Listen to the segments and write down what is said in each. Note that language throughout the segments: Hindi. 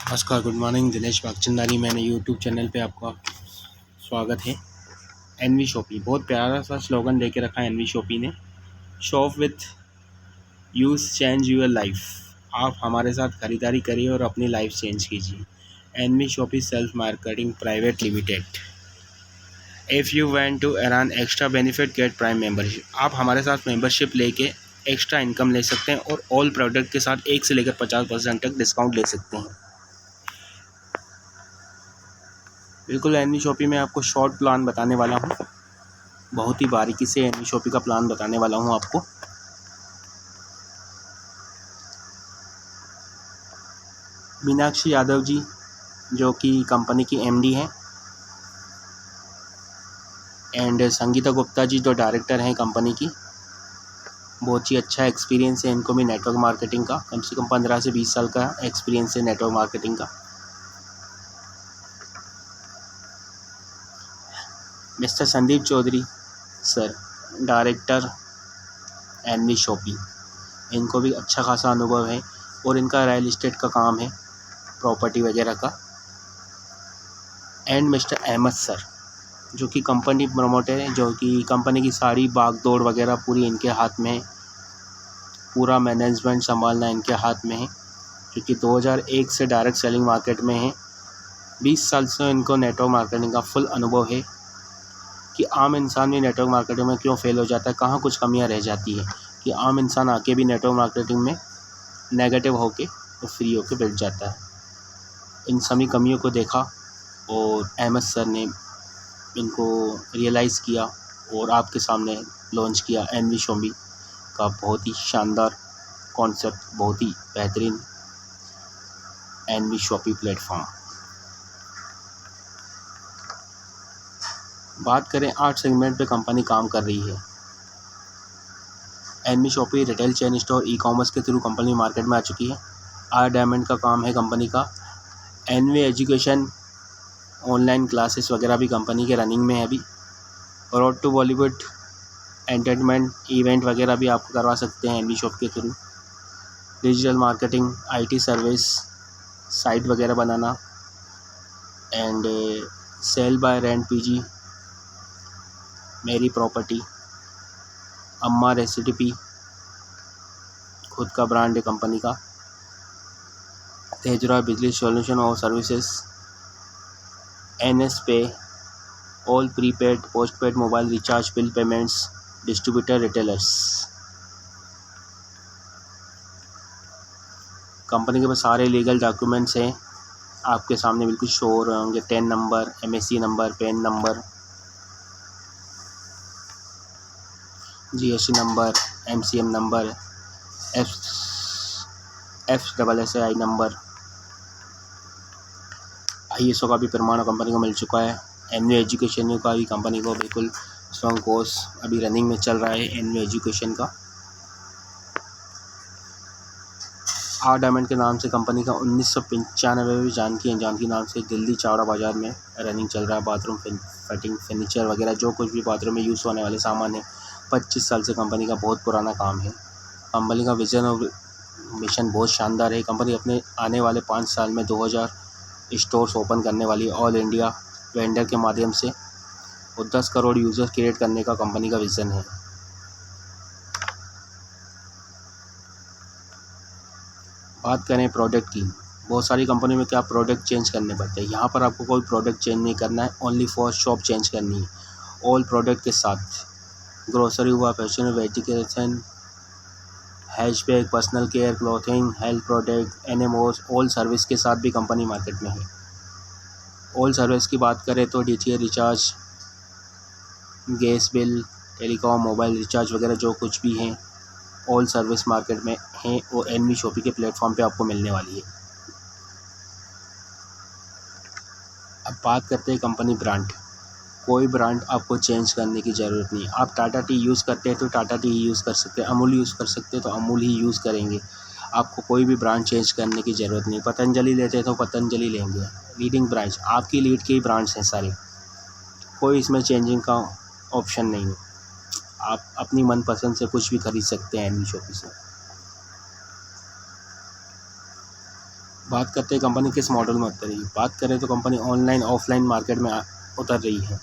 नमस्कार, गुड मॉर्निंग। दिनेश भागचंदानी, मैंने यूट्यूब चैनल पे आपका स्वागत है। एनवी शॉपी बहुत प्यारा सा स्लोगन लेके रखा है एनवी शॉपी ने। Shop with us change your life. आप हमारे साथ खरीदारी करिए और अपनी लाइफ चेंज कीजिए। NV Shoppy self marketing private limited. If you want to earn extra benefit get prime membership. आप हमारे साथ मेंबरशिप लेके एक्स्ट्रा इनकम ले सकते हैं और ऑल प्रोडक्ट के साथ 1 से लेकर 50% तक डिस्काउंट ले सकते हैं। बिल्कुल एनवी शॉपी में आपको शॉर्ट प्लान बताने वाला हूँ। बहुत ही बारीकी से एनवी शॉपी का प्लान बताने वाला हूँ आपको। मीनाक्षी यादव जी जो कि कंपनी की एमडी हैं, एंड संगीता गुप्ता जी जो डायरेक्टर हैं कंपनी की। बहुत ही अच्छा एक्सपीरियंस है इनको भी नेटवर्क मार्केटिंग का। कम से कम 15 से 20 साल का एक्सपीरियंस है नेटवर्क मार्केटिंग का। Mister Sandeep Chaudhary sir, director NV Shoppy. इनको भी अच्छा खासा अनुभव है और इनका रियल इस्टेट का काम है, प्रॉपर्टी वगैरह का। एंड मिस्टर अहमद सर जो कि कंपनी प्रमोटर है, जो कि कंपनी की सारी भागदौड़ वगैरह पूरी इनके हाथ में है। पूरा मैनेजमेंट संभालना इनके हाथ में है, क्योंकि 2001 से डायरेक्ट सेलिंग मार्केट में है। 20 साल से इनको नेटवर्क मार्केटिंग का फुल अनुभव है कि आम इंसान भी नेटवर्क मार्केटिंग में क्यों फेल हो जाता है, कहाँ कुछ कमियाँ रह जाती है, कि आम इंसान आके भी नेटवर्क मार्केटिंग में नेगेटिव होके और फ्री होके बैठ जाता है। इन सभी कमियों को देखा और अहमद सर ने इनको रियलाइज़ किया और आपके सामने लॉन्च किया एनवी शॉपी का बहुत ही शानदार कॉन्सेप्ट, बहुत ही बेहतरीन एनवी शॉपी प्लेटफॉर्म। बात करें 8 सेगमेंट पे कंपनी काम कर रही है। NV Shoppy retail chain store e commerce के थ्रू कंपनी मार्केट में आ चुकी है। आर डायमंड का काम है कंपनी का। एनवी एजुकेशन ऑनलाइन क्लासेस वगैरह भी कंपनी के रनिंग में है अभी। Road to Bollywood entertainment event वगैरह भी आप करवा सकते हैं एनवी शॉप के through. Digital marketing, IT service, site वगैरह बनाना, and sell buy rent PG, मेरी प्रॉपर्टी, अम्मा रेसिपी खुद का ब्रांड है कंपनी का। तेजरा बिजली सॉल्यूशन और सर्विसेज, एनएस पे, all prepaid postpaid mobile recharge bill payments, distributor retailers. Company के पास सारे लीगल डॉक्यूमेंट्स हैं, आपके सामने बिल्कुल शो हो रहे होंगे। 10 number, MSc number, pan number, GST number, MCM number, FSSI number, ISO का भी प्रमाण कंपनी को मिल चुका है। एनवी एजुकेशन का भी कंपनी को बिल्कुल स्ट्रॉन्ग कोर्स अभी रनिंग में चल रहा है एनवी एजुकेशन का। आर डायमंड के नाम से कंपनी का 1995 में जानकी नाम से दिल्ली चावड़ा बाज़ार में रनिंग चल रहा है। बाथरूम फिटिंग, फर्नीचर वगैरह जो कुछ भी बाथरूम में यूज़ होने वाले सामान है, 25 साल से कंपनी का बहुत पुराना काम है। कंपनी का विज़न और मिशन बहुत शानदार है। कंपनी अपने आने वाले 5 साल में 2000 स्टोर्स ओपन करने वाली है ऑल इंडिया वेंडर के माध्यम से, और 10 करोड़ यूज़र्स क्रिएट करने का कंपनी का विज़न है। बात करें प्रोडक्ट की, बहुत सारी कंपनी में क्या प्रोडक्ट चेंज करने पड़ते हैं। यहाँ पर आपको कोई प्रोडक्ट चेंज नहीं करना है, ओनली फॉर शॉप चेंज करनी है। ऑल प्रोडक्ट के साथ ग्रोसरी हुआ, fashion, vegetation, hatchback, personal care, clothing, health product, एनएमओस, ऑल सर्विस के साथ भी कंपनी मार्केट में है। ऑल सर्विस की बात करें तो DTH recharge, gas bill, telecom, mobile recharge वगैरह जो कुछ भी हैं, ऑल सर्विस मार्केट में हैं और एनवी शॉपी के प्लेटफॉर्म पे आपको मिलने वाली है। अब बात करते हैं कंपनी ब्रांड। कोई ब्रांड आपको चेंज करने की ज़रूरत नहीं। आप टाटा टी यूज़ करते हैं तो टाटा टी ही यूज़ कर सकते हैं, अमूल यूज़ कर सकते हैं तो अमूल ही यूज़ करेंगे। आपको कोई भी ब्रांड चेंज करने की ज़रूरत नहीं। पतंजलि लेते हैं तो पतंजलि लेंगे, लीडिंग ब्रांच आपकी लीड के ही ब्रांड्स हैं सारे, कोई इसमें चेंजिंग का ऑप्शन नहीं है। आप अपनी मनपसंद से कुछ भी खरीद सकते हैं एनवी शॉपी से। बात करते हैं कंपनी किस मॉडल में उतर रही है। बात करें तो कंपनी ऑनलाइन ऑफलाइन मार्केट में उतर रही है।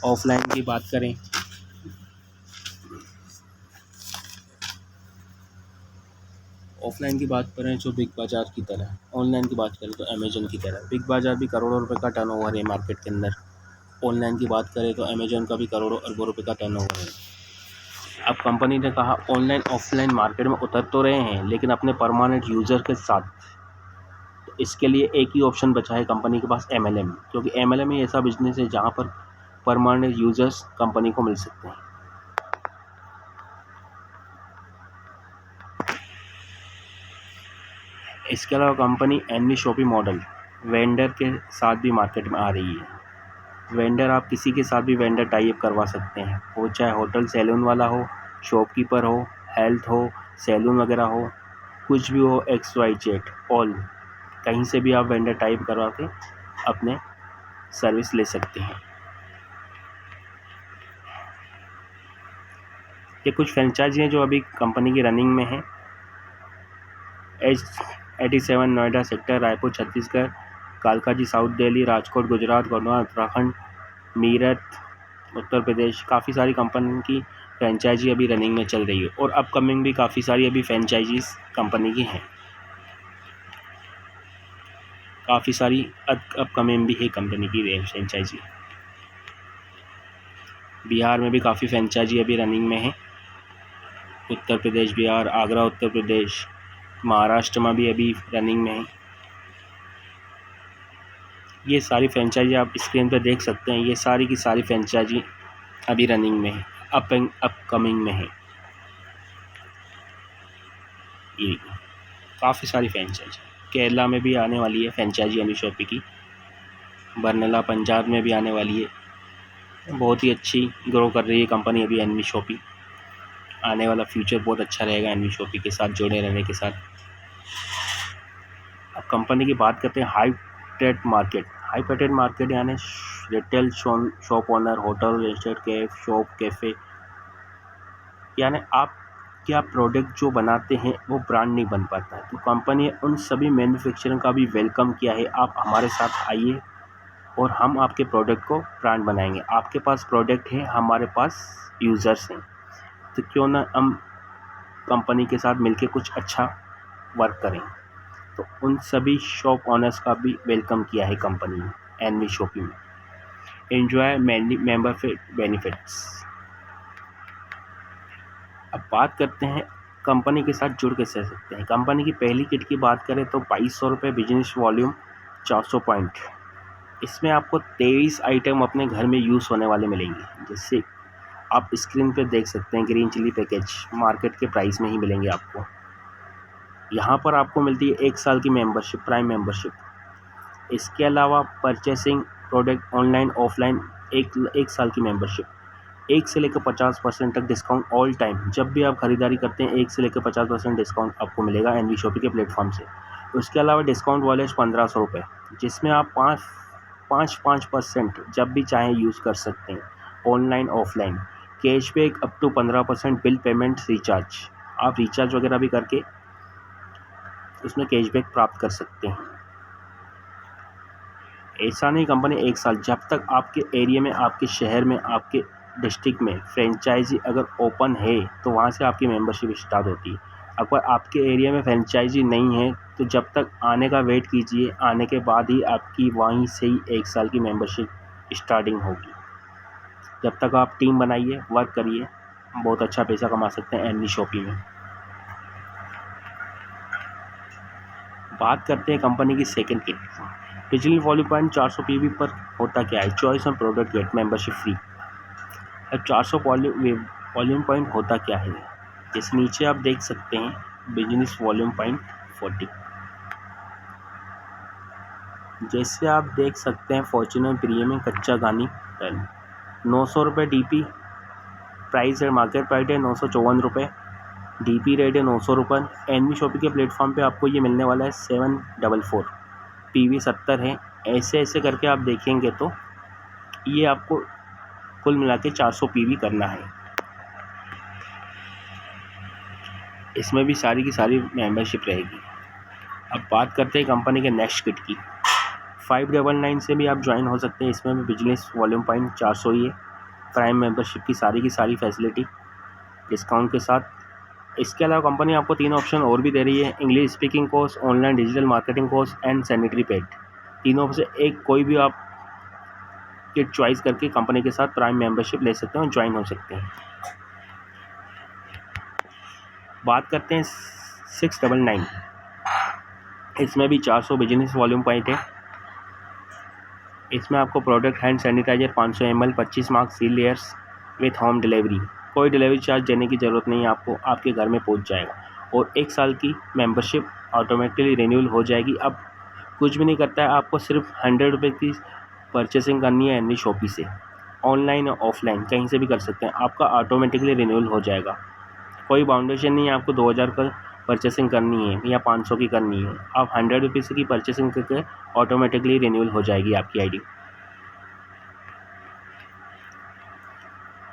ऑफलाइन की बात करें ऑफलाइन की बात करें जो बिग बाज़ार की तरह, ऑनलाइन की बात करें तो अमेजन की तरह। बिग बाज़ार भी करोड़ों रुपए का टर्नओवर है मार्केट के अंदर। ऑनलाइन की बात करें तो अमेजन का भी करोड़ों अरबों रुपए का टर्नओवर है। अब कंपनी ने कहा ऑनलाइन ऑफलाइन मार्केट में उतर तो रहे हैं लेकिन अपने परमानेंट यूज़र के साथ। तो इसके लिए एक ही ऑप्शन बचा है कंपनी के पास, MLM, क्योंकि MLM ही ऐसा बिजनेस है जहाँ पर परमानेंट यूज़र्स कंपनी को मिल सकते हैं। इसके अलावा company NV shopping model vendor के साथ भी मार्केट में आ रही है। वेंडर, आप किसी के साथ भी वेंडर टाई अप करवा सकते हैं, वो चाहे होटल सैलून वाला हो, शॉपकीपर हो, हेल्थ हो, सैलून वगैरह हो, कुछ भी हो, XYZ ऑल, कहीं से भी आप वेंडर टाई अप करवा के अपने सर्विस ले सकते हैं। ये कुछ फ्रेंचाइजी हैं जो अभी कंपनी की रनिंग में है। H87 Noida sector, Raipur Chhattisgarh, Kalkaji south Delhi, Rajkot Gujarat, Gondwana Uttarakhand, Meerut Uttar Pradesh, काफ़ी सारी कंपनी की फ्रेंचाइजी अभी रनिंग में चल रही है और अपकमिंग भी काफ़ी सारी अभी फ्रेंचाइजीज कंपनी की हैं। काफ़ी सारी अपकमिंग भी है कंपनी की फ्रेंचाइजी। बिहार में भी काफ़ी फ्रेंचाइजी अभी रनिंग में है। उत्तर प्रदेश, बिहार, आगरा उत्तर प्रदेश, महाराष्ट्र में भी अभी रनिंग में है। ये सारी फ्रेंचाइजी आप स्क्रीन पर देख सकते हैं। ये सारी की सारी फ्रेंचाइजी अभी रनिंग में है, अपकमिंग में है। ये काफ़ी सारी फ्रेंचाइजी केरला में भी आने वाली है फ्रेंचाइजी एनवी शॉपी की। बरनाला पंजाब में भी आने वाली है। बहुत ही अच्छी ग्रो कर रही है कंपनी अभी एनवी शॉपी। आने वाला फ्यूचर बहुत अच्छा रहेगा एनवी शॉपी के साथ जुड़े रहने के साथ। अब कंपनी की बात करते हैं हाइटेड मार्केट। हाइटेड मार्केट यानी retail shop owner, hotel, restaurant, Kaif, shop, cafe, यानी आप क्या प्रोडक्ट जो बनाते हैं वो ब्रांड नहीं बन पाता है। तो कंपनी ने उन सभी मैन्युफैक्चरर का भी वेलकम किया है, आप हमारे साथ आइए और हम आपके प्रोडक्ट को ब्रांड बनाएंगे। आपके पास प्रोडक्ट है, हमारे पास यूज़र्स हैं, तो क्यों ना हम कंपनी के साथ मिलके कुछ अच्छा वर्क करें। तो उन सभी शॉप ओनर्स का भी वेलकम किया है कंपनी ने एनवी शॉपिंग में। Enjoy membership benefits. अब बात करते हैं कंपनी के साथ जुड़ कैसे सकते हैं। कंपनी की पहली किट की बात करें तो 2200 रुपये, बिजनेस वॉल्यूम 400 पॉइंट। इसमें आपको 23 आइटम अपने घर में यूज़ होने वाले मिलेंगे। जैसे आप स्क्रीन पे देख सकते हैं, ग्रीन चिली पैकेज मार्केट के प्राइस में ही मिलेंगे आपको। यहाँ पर आपको मिलती है 1 साल की मेंबरशिप, प्राइम मेंबरशिप। इसके अलावा परचेसिंग प्रोडक्ट ऑनलाइन ऑफलाइन एक साल की मेंबरशिप। 1 से लेकर 50% तक डिस्काउंट ऑल टाइम। जब भी आप खरीदारी करते हैं 1 से लेकर 50% डिस्काउंट आपको मिलेगा एनवी शॉपी के प्लेटफॉर्म से। उसके अलावा डिस्काउंट वॉलेट 1500 रुपये, जिसमें आप 5% जब भी चाहें यूज़ कर सकते हैं, online offline. Cashback up to 15% bill payment recharge. आप रिचार्ज वगैरह भी करके उसमें कैशबैक प्राप्त कर सकते हैं। ऐसा नहीं कंपनी 1 साल, जब तक आपके एरिया में, आपके शहर में, आपके डिस्ट्रिक्ट में फ्रेंचाइजी अगर ओपन है तो वहाँ से आपकी मेंबरशिप स्टार्ट होती है। अगर आपके एरिया में फ्रेंचाइजी नहीं है तो जब तक आने का वेट कीजिए, आने के बाद ही आपकी वहीं से ही 1 साल की मेंबरशिप स्टार्टिंग होगी। जब तक आप टीम बनाइए, वर्क करिए, बहुत अच्छा पैसा कमा सकते हैं एनवी शॉपी में। बात करते हैं कंपनी की सेकंड किट। बिजली वॉल्यूम पॉइंट 400 PV पर होता क्या है। Choice on product get membership free. अब 400 वॉल्यूम पॉइंट होता क्या है, इस नीचे आप देख सकते हैं बिजनेस वॉल्यूम पॉइंट 40। जैसे आप देख सकते हैं फॉर्च्यूनर प्रीमियम कच्चा गानी पेन 900 रुपये DP प्राइस है। मार्केट प्राइस है 954 रुपये। DP रेट है 900 रुपये। एनवी शॉपी के प्लेटफॉर्म पे आपको ये मिलने वाला है 744। PV 70 है। ऐसे ऐसे करके आप देखेंगे तो ये आपको कुल मिला के 400 PV करना है। इसमें भी सारी की सारी मेंबरशिप रहेगी। अब बात करते हैं कंपनी के नेक्स्ट किट की। 599 से भी आप ज्वाइन हो सकते हैं। इसमें भी बिजनेस वॉल्यूम पॉइंट 400 ही है। प्राइम मेंबरशिप की सारी फैसिलिटी डिस्काउंट के साथ। इसके अलावा कंपनी आपको 3 ऑप्शन और भी दे रही है, English speaking course, online digital marketing course and sanitary pad. तीनों में से एक कोई भी आप किट चॉइस करके कंपनी के साथ प्राइम मेंबरशिप ले सकते हैं और ज्वाइन हो सकते हैं। बात करते हैं 699। इसमें भी 400 बिजनेस वॉल्यूम पॉइंट है। इसमें आपको product hand sanitiser 500 ml 25 mark seal layers with home delivery. कोई डिलीवरी चार्ज देने की ज़रूरत नहीं है आपको, आपके घर में पहुंच जाएगा। और 1 साल की मेंबरशिप ऑटोमेटिकली रिन्यूअल हो जाएगी। अब कुछ भी नहीं करता है, आपको सिर्फ 100 रुपये की परचेसिंग करनी है एनवी शॉपी से। ऑनलाइन और ऑफलाइन कहीं से भी कर सकते हैं, आपका ऑटोमेटिकली रिन्यूअल हो जाएगा। कोई बाउंडेशन नहीं है आपको 2000 का परचेसिंग करनी है या 500 की करनी है। आप 100 रुपीज़ की परचेसिंग करके ऑटोमेटिकली रिन्यूअल हो जाएगी आपकी आईडी।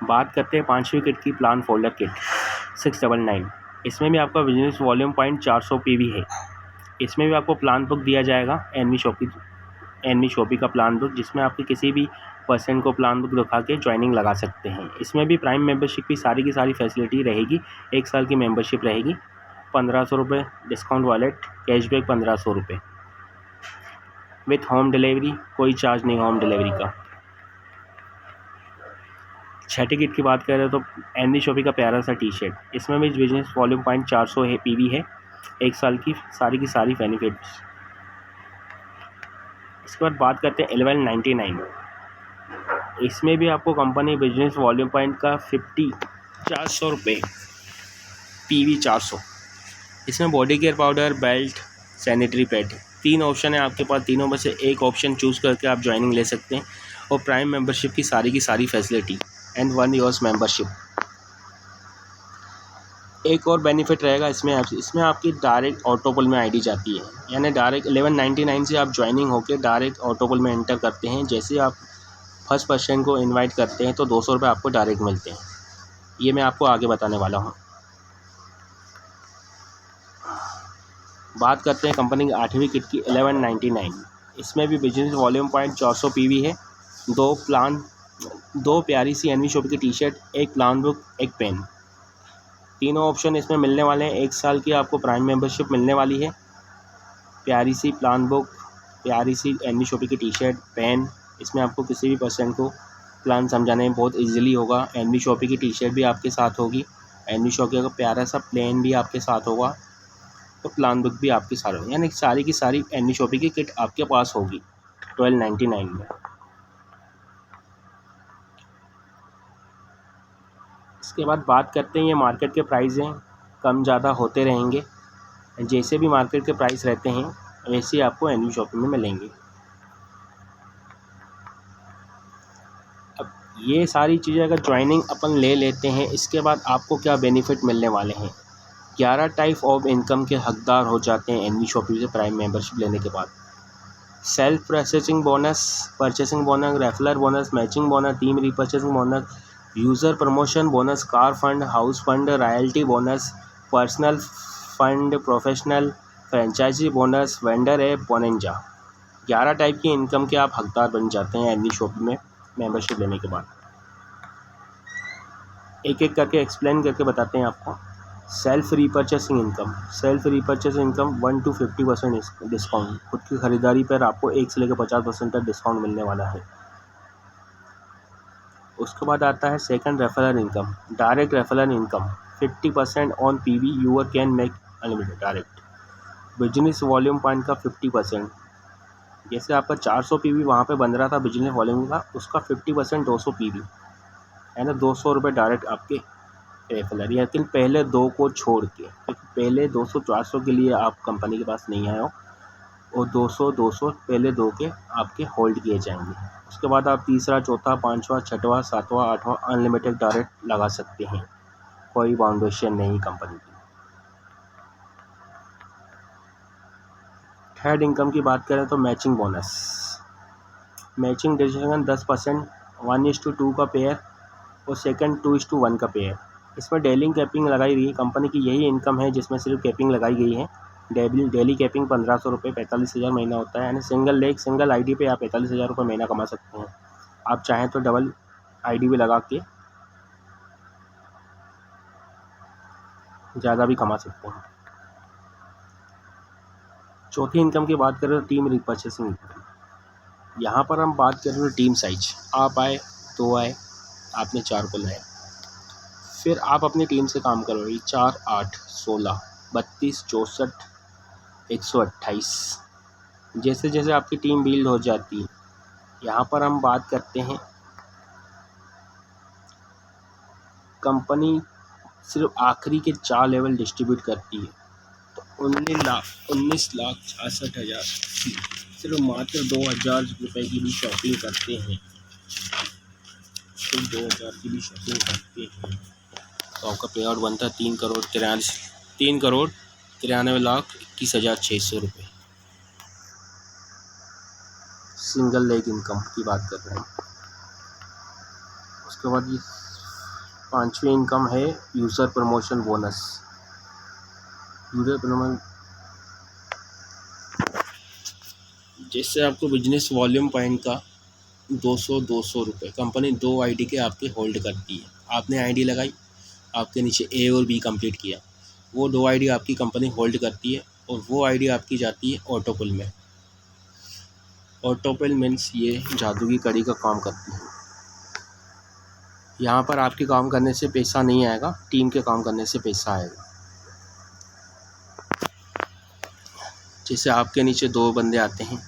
बात करते हैं 5वीं किट की, प्लान फोल्डर किट 699। इसमें भी आपका बिजनेस वॉल्यूम पॉइंट 400 PV है। इसमें भी आपको प्लान बुक दिया जाएगा एनवी शॉपी का प्लान बुक, जिसमें आपके किसी भी पर्सन को प्लान बुक दिखा के ज्वाइनिंग लगा सकते हैं। इसमें भी प्राइम मेंबरशिप की सारी फैसिलिटी रहेगी। 1 साल की मेंबरशिप रहेगी। 1500 रुपये डिस्काउंट वॉलेट, कैशबैक 1500 रुपये विथ होम डिलीवरी, कोई चार्ज नहीं होम डिलीवरी का। 6ठी किट की बात करें तो एनवी शॉपी का प्यारा सा टी शर्ट। इसमें भी बिजनेस वॉल्यूम पॉइंट 400 है, PV है। 1 साल की सारी बेनिफिट्स। इसके बाद बात करते हैं 1199। इसमें भी आपको कंपनी बिजनेस वॉल्यूम पॉइंट का 400 रुपये, PV 400। इसमें body care powder, belt, sanitary pad, 3 option है आपके पास। तीनों में से एक ऑप्शन चूज़ करके आप ज्वाइनिंग ले सकते हैं। और प्राइम मेंबरशिप की सारी फैसिलिटी एंड 1 ईयर्स मेंबरशिप। एक और बेनिफिट रहेगा इसमें आपकी डायरेक्ट ऑटोपोल में आईडी जाती है, यानी डायरेक्ट 1199 से आप ज्वाइनिंग होकर डायरेक्ट ऑटोपोल में एंटर करते हैं। जैसे आप फर्स्ट पर्सन को इनवाइट करते हैं तो 200 रुपये आपको डायरेक्ट मिलते हैं। ये मैं आपको आगे बताने वाला हूँ। बात करते हैं कंपनी की 8वीं किट की 1199। इसमें भी बिजनेस वॉल्यूम पॉइंट 400 PV है। 2 प्यारी सी एनवी शॉपी की T shirt, 1 plan book, 1 pen. तीनों ऑप्शन इसमें मिलने वाले हैं। 1 साल की आपको प्राइम मेंबरशिप मिलने वाली है। प्यारी सी प्लान बुक, प्यारी सी एनवी शॉपी की टी शर्ट, पेन। इसमें आपको किसी भी पर्सन को प्लान समझाने में बहुत इजीली होगा। एनवी शॉपी की टी शर्ट भी आपके साथ होगी। एनवी शॉपी का प्यारा सा प्लेन भी आपके साथ होगा। तो प्लान बुक भी आपके साथ होगी, यानी सारी की सारी एनवी शॉपी की किट आपके पास होगी 1299 में। इसके बाद बात करते हैं, ये मार्केट के प्राइस हैं, कम ज़्यादा होते रहेंगे। जैसे भी मार्केट के प्राइस रहते हैं वैसे ही आपको एनवी शॉपी में मिलेंगे। अब ये सारी चीज़ें अगर ज्वाइनिंग अपन ले लेते हैं, इसके बाद आपको क्या बेनिफिट मिलने वाले हैं। 11 टाइप ऑफ इनकम के हकदार हो जाते हैं एनवी शॉपी से प्राइम मेंबरशिप लेने के बाद। Self processing bonus, purchasing bonus, referral bonus, matching bonus, team repurchasing bonus, user promotion bonus, car fund, house fund, royalty bonus, personal fund, professional, franchisee bonus, vendor app, bonanza. 11 type की इनकम के आप हकदार बन जाते हैं एनवी शॉपी में मेंबरशिप लेने के बाद। एक एक करके एक्सप्लेन करके बताते हैं आपको। Self repurchasing income, 1 to 50% discount. खुद की ख़रीदारी पर आपको 1 से लेकर 50% तक डिस्काउंट मिलने वाला है। उसके बाद आता है second referral income, direct referral income 50% on PV your can make unlimited direct. Business volume point का 50%, जैसे आपका 400 PV वहाँ पे बन रहा था बिजनेस वॉल्यूम का, उसका 50% 200 PV है ना, 200 रुपये डायरेक्ट आपके रेफरल। लेकिन पहले 2 को छोड़ के, क्योंकि पहले 200-400 के लिए आप कंपनी के पास नहीं आए हो, और 200 पहले 2 के आपके होल्ड किए जाएंगे। उसके बाद आप तीसरा, चौथा, 5वां, 6वां, 7वां, 8वां अनलिमिटेड डायरेक्ट लगा सकते हैं, कोई बाउंडेशन नहीं कंपनी की। थर्ड इनकम की बात करें तो मैचिंग बोनस, मैचिंग डिसीजन 10%, 1:2 का पेयर और सेकंड 2:1 का पेयर। इसमें डेली कैपिंग लगाई गई है। कंपनी की यही इनकम है जिसमें सिर्फ कैपिंग लगाई गई है। डेली कैपिंग 1500 रुपये, 45,000 महीना होता है। यानी सिंगल आईडी पे आप 45,000 रुपये महीना कमा सकते हैं। आप चाहें तो डबल आईडी भी लगा के ज़्यादा भी कमा सकते हैं। चौथी इनकम की बात करें तो टीम रिपर्चेसिंग इनकम। यहाँ पर हम बात कर रहे हैं टीम साइज। आप आए, 2 आए, आपने 4 को लाया, फिर आप अपनी टीम से काम करोगे। 4, 8, 16, 32, 64, 128। जैसे जैसे आपकी टीम बिल्ड हो जाती है, यहाँ पर हम बात करते हैं कंपनी सिर्फ आखिरी के 4 लेवल डिस्ट्रीब्यूट करती है। तो 19,66,000 सिर्फ मात्र 2,000 रुपये की भी शॉपिंग करते हैं, सिर्फ 2,000 की भी शॉपिंग करते हैं तो आपका पे आउट बनता है 3,93,91,21,600 रुपये। सिंगल लेग इनकम की बात कर रहे हैं। उसके बाद ये 5वीं इनकम है user promotion bonus. User promotion जैसे आपको बिजनेस वॉल्यूम पॉइंट का 200 रुपये कंपनी 2 आईडी के आपके होल्ड करती है। आपने आईडी लगाई, आपके नीचे ए और बी कंप्लीट किया, वो 2 आईडी आपकी कंपनी होल्ड करती है और वो आईडी आपकी जाती है ऑटोपुल में। ऑटोपुल मीन्स ये जादू की कड़ी का काम करती है। यहाँ पर आपके काम करने से पैसा नहीं आएगा, टीम के काम करने से पैसा आएगा। जैसे आपके नीचे 2 बंदे आते हैं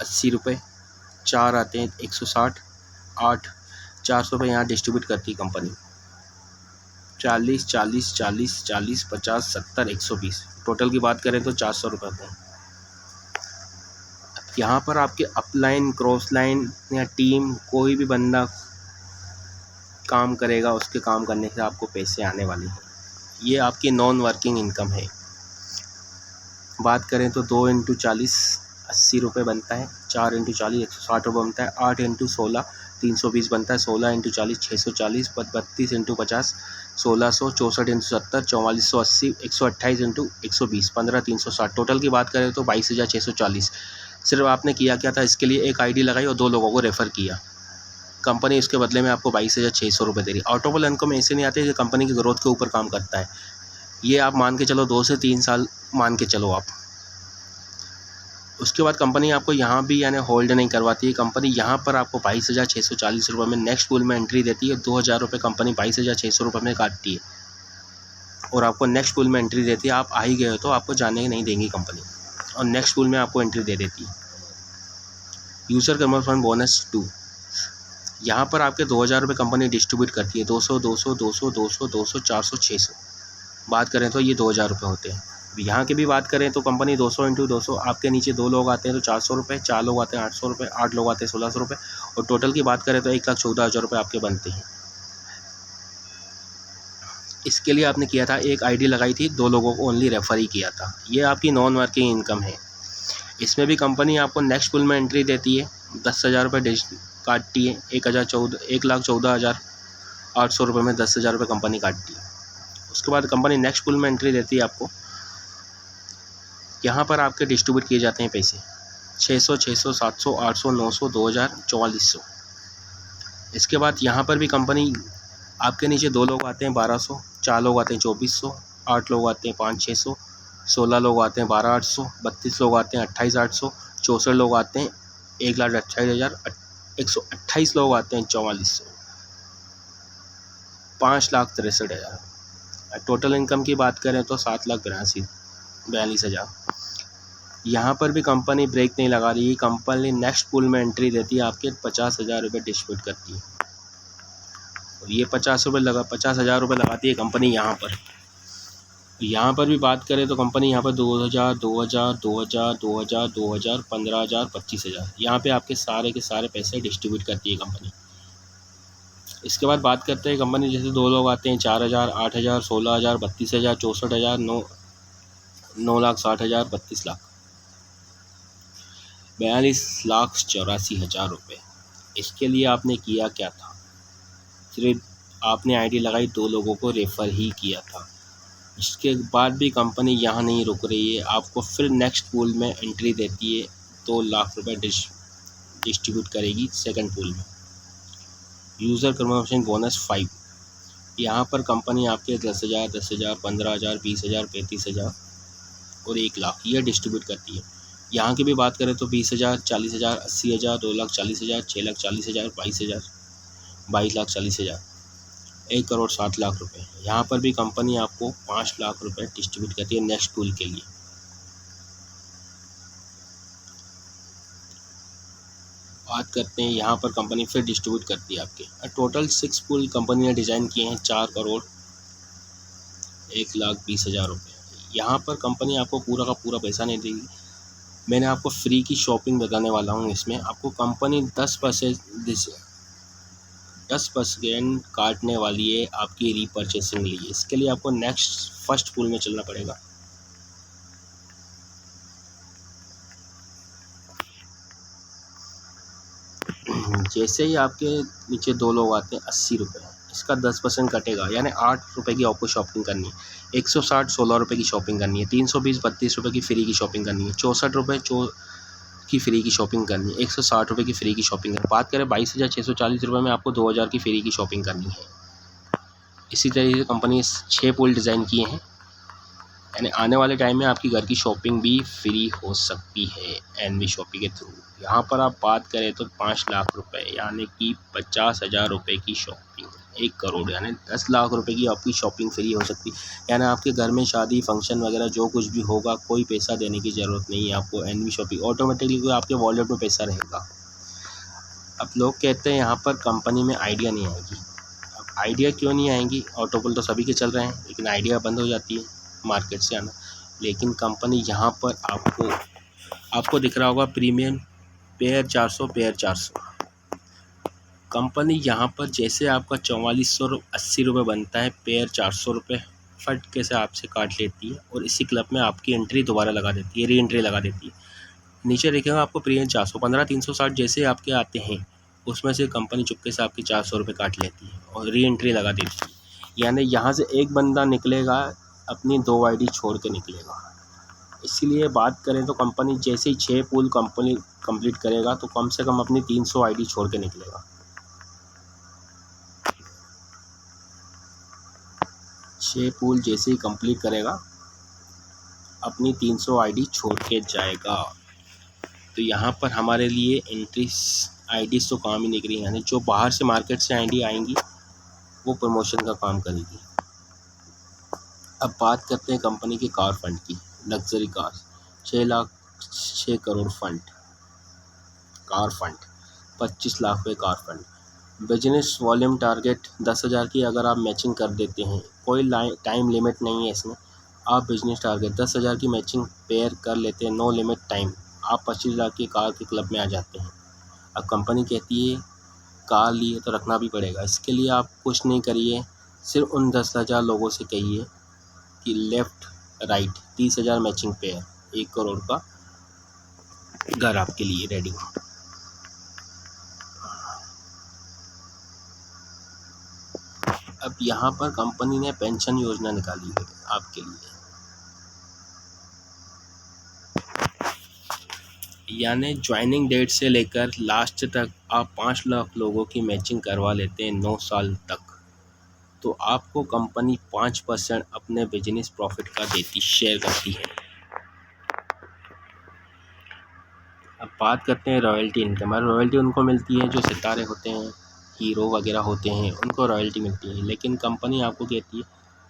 80 रुपये, 4 आते हैं 160, 8 400 रुपये यहाँ डिस्ट्रीब्यूट करती है कंपनी। 40, 40, 40, 40, 50, 70, 120 टोटल की बात करें तो 400 रुपये होते हैं। यहाँ पर आपके अपलाइन, क्रॉस लाइन या टीम कोई भी बंदा काम करेगा, उसके काम करने से आपको पैसे आने वाले हैं। ये आपकी नॉन वर्किंग इनकम है। बात करें तो 2 × 40 80 रुपये बनता है, 4 × 40 160 रुपये बनता है, 8 × 16 320 बनता है, 16 × 40 640, 32 × 50 1600, 64 × 70 4480, 128 × 120 15,360। टोटल की बात करें तो 22,640। सिर्फ आपने किया क्या था, इसके लिए एक आईडी लगाई और 2 लोगों को रेफ़र किया। कंपनी उसके बदले में आपको 22,600 रुपये दे रही। ऑटोपल इनकम ऐसे नहीं आते, ये कंपनी की ग्रोथ के ऊपर काम करता है। ये आप मान के चलो 2 से 3 साल मान के चलो आप। उसके बाद कंपनी आपको यहाँ भी यानी होल्ड नहीं करवाती है। कंपनी यहाँ पर आपको 22,640 रुपये में नेक्स्ट पूल में एंट्री देती है। 2,000 रुपये कंपनी 22,600 रुपये में काटती है और आपको नेक्स्ट पूल में एंट्री देती है। आप आ ही गए हो तो आपको जाने नहीं देंगी कंपनी और नेक्स्ट पूल में आपको एंट्री दे देती है। यूज़र प्रमोशन बोनस 2, यहाँ पर आपके 2,000 रुपये कंपनी डिस्ट्रीब्यूट करती है। 200, 200, 200, 200, 200, 400, 600 बात करें तो ये 2,000 रुपये होते हैं। यहाँ की भी बात करें तो कंपनी 200 × 200, आपके नीचे 2 लोग आते हैं तो 400 रुपये, 4 लोग आते हैं 800 रुपये, 8 लोग आते हैं 1600 रुपये और टोटल की बात करें तो 1,14,000 रुपये आपके बनते हैं। इसके लिए आपने किया था, एक आईडी लगाई थी, 2 लोगों को ओनली रेफ़र ही किया था। ये आपकी नॉन वर्किंग इनकम है। इसमें भी कंपनी आपको नेक्स्ट पूल में एंट्री देती है। 10,000 रुपये काटती है। 1,14,800 रुपये में 10,000 रुपये कंपनी काटती है। उसके बाद कंपनी नेक्स्ट पूल में एंट्री देती है आपको। यहाँ पर आपके डिस्ट्रीब्यूट किए जाते हैं पैसे 600, 600, 700, 800, 900, 2,000, 4,400। इसके बाद यहाँ पर भी कंपनी आपके नीचे 2 लोग आते हैं 1,200, 4 लोग आते हैं 2,400, 8 लोग आते हैं 5,600, 16 लोग आते हैं 12,800, 32 लोग आते हैं 28,800, 64 लोग आते हैं 1,28,000, 128 लोग आते हैं 4,400, 5,63,000। टोटल इनकम की बात करें तो 7,42,000। यहाँ पर भी कंपनी ब्रेक नहीं लगा रही है। कंपनी नेक्स्ट पूल में एंट्री देती है, आपके 50,000 रुपये डिस्ट्रीब्यूट करती है और ये 50,000 रुपये लगाती है कंपनी यहाँ पर। यहाँ पर भी बात करें तो कंपनी यहाँ पर 2,000, 2,000, 2,000, 2,000, 2,000, 15,000, 25,000 यहाँ पे आपके सारे के सारे पैसे डिस्ट्रीब्यूट करती है कंपनी। इसके बाद बात करते हैं कंपनी जैसे 2 लोग आते हैं 4,000, 8,000, 16,000, 32,000, 64,000, 9,60,000, 32 लाख, 42,84,000 रुपये। इसके लिए आपने किया क्या था, सिर्फ आपने आईडी लगाई, 2 लोगों को रेफ़र ही किया था। इसके बाद भी कंपनी यहाँ नहीं रुक रही है, आपको फिर नेक्स्ट पूल में एंट्री देती है, 2 लाख रुपए डिस्ट्रीब्यूट करेगी सेकंड पूल में। यूज़र कन्फर्मेशन बोनस 5, यहाँ पर कंपनी आपके 10,000, 10,000, 15,000, 20,000, 35,000 और 1 लाख ये डिस्ट्रीब्यूट करती है। यहाँ की भी बात करें तो 20,000, 40,000, 80,000, 2,40,000, 6,40,000, 22,000, 22,40,000, 1,60,00,000 रुपये। यहाँ पर भी कंपनी आपको 5 लाख रुपए डिस्ट्रीब्यूट करती है नेक्स्ट पूल के लिए। बात करते हैं यहाँ पर कंपनी फिर डिस्ट्रीब्यूट करती है आपके टोटल 6 पूल कंपनी ने डिज़ाइन किए हैं, 4,01,20,000 रुपये। यहाँ पर कंपनी आपको पूरा का पूरा पैसा नहीं देगी, मैंने आपको फ्री की शॉपिंग बताने वाला हूँ। इसमें आपको कंपनी 10% काटने वाली है आपकी रीपरचेसिंग लिए। इसके लिए आपको नेक्स्ट फर्स्ट पूल में चलना पड़ेगा। जैसे ही आपके नीचे 2 लोग आते हैं, 80 रुपये इसका 10% कटेगा, यानी 8 रुपये की आपको शॉपिंग करनी है। 160 16 रुपये की शॉपिंग करनी है। 320 32 रुपये की फ्री की शॉपिंग करनी है। 64 रुपये की फ्री की शॉपिंग करनी है। 160 रुपये की फ्री की शॉपिंग करनी है। बात करें 22,640 रुपये में आपको 2,000 की फ्री की शॉपिंग करनी है। इसी तरीके से कंपनी 6 पूल डिज़ाइन किए हैं, यानी आने वाले टाइम में आपकी घर की शॉपिंग भी फ्री हो सकती है एनवी शॉपिंग के थ्रू। यहाँ पर आप बात करें तो 5 लाख रुपए यानी कि 50,000 रुपये की शॉपिंग, 1 करोड़ यानी 10 लाख रुपए की आपकी शॉपिंग फ्री हो सकती है। यानी आपके घर में शादी फंक्शन वगैरह जो कुछ भी होगा, कोई पैसा देने की ज़रूरत नहीं है आपको। एनवी शॉपिंग ऑटोमेटिकली आपके वॉलेट में पैसा रहेगा। अब लोग कहते हैं यहाँ पर कंपनी में आइडिया नहीं आएगी। अब आइडिया क्यों नहीं आएंगी? ऑटोपोल तो सभी के चल रहे हैं, लेकिन आइडिया बंद हो जाती है मार्केट से आना। लेकिन कंपनी यहाँ पर आपको दिख रहा होगा प्रीमियम पेयर 400 पेयर 400। कंपनी यहाँ पर जैसे आपका 4480 रुपये बनता है, पेयर 400 रुपये फट के से आपसे काट लेती है और इसी क्लब में आपकी एंट्री दोबारा लगा देती है, री एंट्री लगा देती है। नीचे देखिएगा आपको प्रीमियम 400 15,360 जैसे आपके आते हैं, उसमें से कंपनी चुपके से आपकी 400 रुपये काट लेती है और री एंट्री लगा देती है। यानी यहाँ से एक बंदा निकलेगा, अपनी 2 आईडी छोड़ के निकलेगा। इसीलिए बात करें तो कंपनी जैसे ही 6 पूल कंपनी कंप्लीट करेगा तो कम से कम अपनी 300 आईडी छोड़ के निकलेगा। 6 पूल जैसे ही कंप्लीट करेगा अपनी 300 आईडी छोड़ के जाएगा। तो यहाँ पर हमारे लिए एंट्री आईडीज़ तो काम ही नहीं करेगी, यानी जो बाहर से मार्केट से आईडी आएंगी वो प्रमोशन का काम करेगी। अब बात करते हैं कंपनी के कार फंड की। Luxury car 6 crore fund, car fund 25 lakh रुपये car fund. Business volume target 10,000 की अगर आप मैचिंग कर देते हैं, कोई टाइम लिमिट नहीं है इसमें। आप बिजनेस टारगेट 10,000 की मैचिंग पेयर कर लेते हैं, नो लिमिट टाइम, आप 25 लाख की कार के क्लब में आ जाते हैं। अब कंपनी कहती है कार लिए तो रखना भी पड़ेगा। इसके लिए आप कुछ नहीं करिए, सिर्फ उन 10,000 लोगों से कहिए कि left right 30,000 matching pair, 1 crore का घर आपके लिए रेडी। अब यहाँ पर कंपनी ने पेंशन योजना निकाली है आपके लिए, यानी ज्वाइनिंग डेट से लेकर लास्ट तक आप 5 लाख लोगों की मैचिंग करवा लेते हैं 9 साल तक, तो आपको कंपनी 5% अपने बिजनेस प्रॉफिट का शेयर करती है। अब बात करते हैं रॉयल्टी इनकम। रॉयल्टी उनको मिलती है जो सितारे होते हैं, हीरो वगैरह होते हैं, उनको रॉयल्टी मिलती है। लेकिन कंपनी आपको कहती है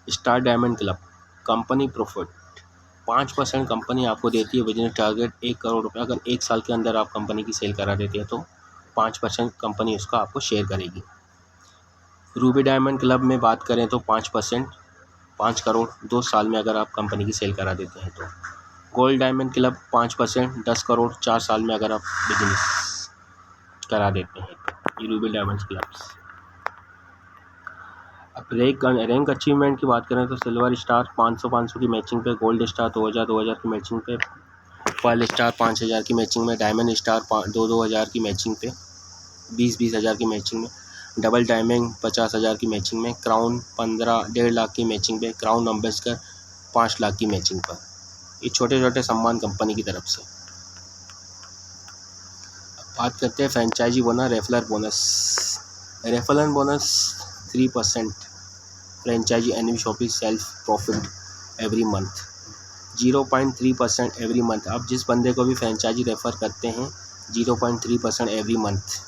star diamond club company profit 5% company आपको देती है। बिजनेस टारगेट 1 करोड़ रुपये, अगर 1 साल के अंदर आप कंपनी की सेल करा देते हैं तो 5% कंपनी उसका आपको शेयर करेगी। रूबी डायमंड क्लब में बात करें तो 5%, 5 करोड़ 2 साल में अगर आप कंपनी की सेल करा देते हैं तो। गोल्ड डायमंड क्लब 5%, 10 करोड़ 4 साल में अगर आप बिजनेस करा देते हैं तो। ये रूबी डायमंड क्लब्स। अब रैंक अचीवमेंट की बात करें तो सिल्वर स्टार 500 की मैचिंग पे, गोल्ड स्टार 2,000 की मैचिंग पे, पर्ल स्टार 5,000 की मैचिंग में, डायमंड स्टार 2,000 की मैचिंग पे, 20,000 की मैचिंग में, डबल डायमंड 50,000 की मैचिंग में, क्राउन 1.5 लाख की मैचिंग पे, क्राउन अम्बेसडर 5 लाख की मैचिंग पर। ये छोटे छोटे सम्मान कंपनी की तरफ से। बात करते हैं franchisee bonus, referral bonus. Referral bonus 3% franchisee NV Shoppy self profit every month, 0.3% every month. आप जिस बंदे को भी फ्रेंचाइजी रेफ़र करते हैं 0.3% एवरी मंथ।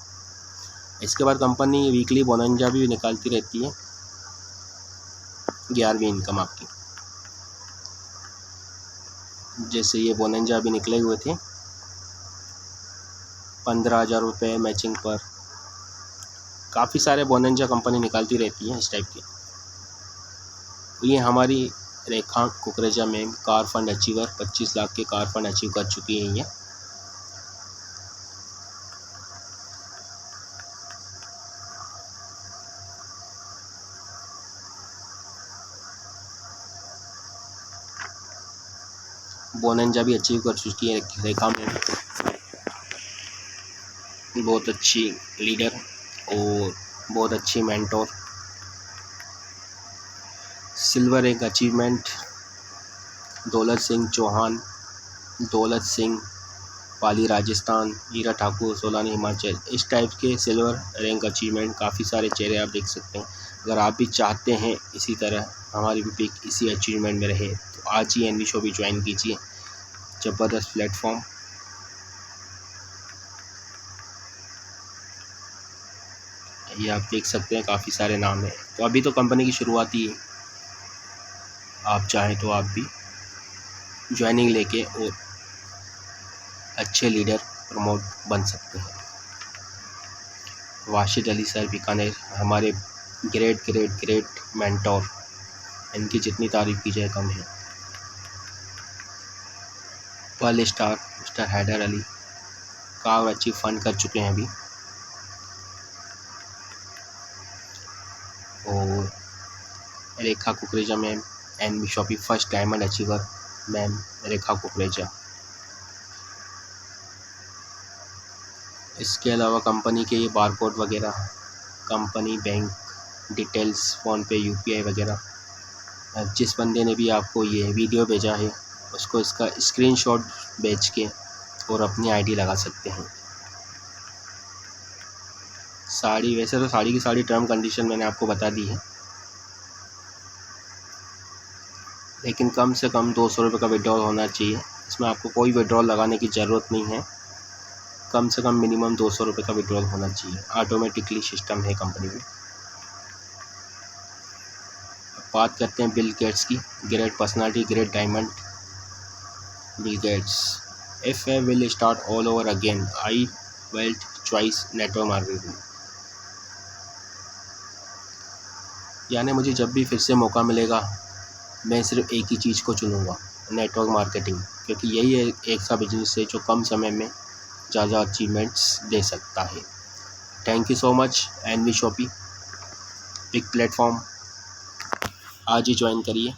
इसके बाद कंपनी वीकली बोनंजा भी निकालती रहती है, 11वीं इनकम आपकी। जैसे ये बोनंजा भी निकले हुए थे 15,000 रुपये मैचिंग पर। काफ़ी सारे बोनंजा कंपनी निकालती रहती है इस टाइप के। ये हमारी Rekha Kukreja ma'am car fund achiever 25 lakh के कार फंड अचीव कर चुकी है ये। बोनंजा भी अचीव कर चुकी है रेखा मैम, बहुत अच्छी लीडर और बहुत अच्छी मेंटोर। सिल्वर एक अचीवमेंट दौलत सिंह चौहान, दौलत सिंह पाली राजस्थान, हीरा ठाकुर सोलानी हिमाचल। इस टाइप के सिल्वर रैंक अचीवमेंट काफ़ी सारे चेहरे आप देख सकते हैं। अगर आप भी चाहते हैं इसी तरह हमारी भी पिक इसी अचीवमेंट में रहे तो आज ही एनवी शो भी ज्वाइन कीजिए। ज़बरदस्त प्लेटफॉर्म। ये आप देख सकते हैं काफ़ी सारे नाम हैं। तो अभी तो कंपनी की शुरुआत ही है, आप चाहें तो आप भी ज्वाइनिंग लेके और अच्छे लीडर प्रमोट बन सकते हैं। वाशिद अली सर बीकानेर हमारे ग्रेट मेंटोर, इनकी जितनी तारीफ़ की जाए कम है। Pearl star mister Haider Ali car achieve fund कर चुके हैं अभी। और Rekha Kukreja ma'am NV shoppy first diamond achiever ma'am Rekha Kukreja. इसके अलावा कंपनी के ये बारकोड वगैरह, company bank details, PhonePe UPI वगैरह। जिस बंदे ने भी आपको ये वीडियो भेजा है उसको इसका स्क्रीनशॉट भेज के और अपनी आईडी लगा सकते हैं। साड़ी, वैसे तो साड़ी की सारी टर्म कंडीशन मैंने आपको बता दी है, लेकिन कम से कम 200 रुपये का विड्रॉल होना चाहिए। इसमें आपको कोई विड्रॉल लगाने की ज़रूरत नहीं है, कम से कम मिनिमम 200 रुपये का विड्रॉल होना चाहिए। ऑटोमेटिकली सिस्टम है कंपनी में। बात करते हैं बिल गेट्स की, great personality, great diamond. Bill Gates if I will start all over again I belt choice network marketing. यानी मुझे जब भी फिर से मौका मिलेगा मैं सिर्फ एक ही चीज़ को चुनूँगा, नेटवर्क मार्केटिंग, क्योंकि यही एक ऐसा बिजनेस है जो कम समय में ज़्यादा अचीवमेंट्स दे सकता है। Thank you so much NV Shoppy, big platform, आज ही ज्वाइन करिए।